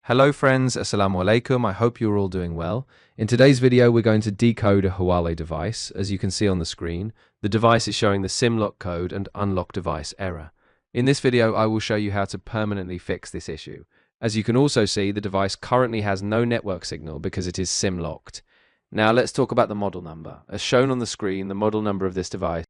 Hello friends, Assalamu Alaikum. I hope you're all doing well. In today's video, we're going to decode a Huawei device. As you can see on the screen, the device is showing the SIM lock code and unlock device error. In this video, I will show you how to permanently fix this issue. As you can also see, the device currently has no network signal because it is SIM locked. Now let's talk about the model number. As shown on the screen, the model number of this device.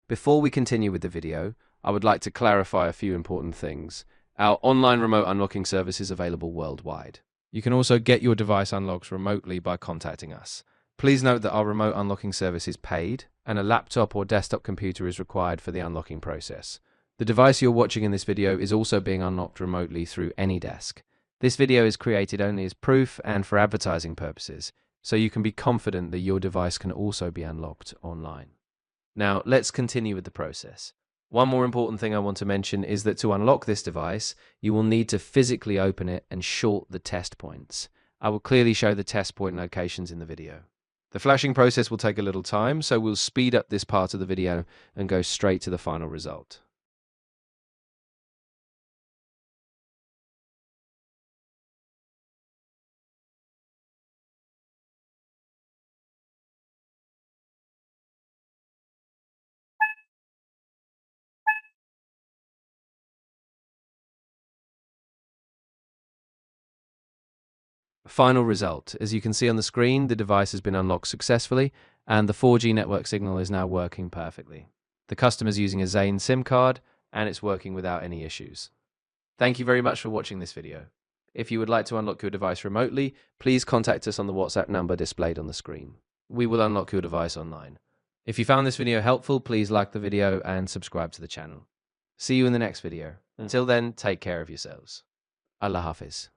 Before we continue with the video, I would like to clarify a few important things. Our online remote unlocking service is available worldwide. You can also get your device unlocked remotely by contacting us. Please note that our remote unlocking service is paid, and a laptop or desktop computer is required for the unlocking process. The device you're watching in this video is also being unlocked remotely through AnyDesk. This video is created only as proof and for advertising purposes, so you can be confident that your device can also be unlocked online. Now, let's continue with the process. One more important thing I want to mention is that to unlock this device, you will need to physically open it and short the test points. I will clearly show the test point locations in the video. The flashing process will take a little time, so we'll speed up this part of the video and go straight to the final result. Final result. As you can see on the screen, the device has been unlocked successfully and the 4G network signal is now working perfectly. The customer is using a Zain SIM card and it's working without any issues. Thank you very much for watching this video. If you would like to unlock your device remotely, please contact us on the WhatsApp number displayed on the screen. We will unlock your device online. If you found this video helpful, please like the video and subscribe to the channel. See you in the next video. Until then, take care of yourselves. Allah Hafiz.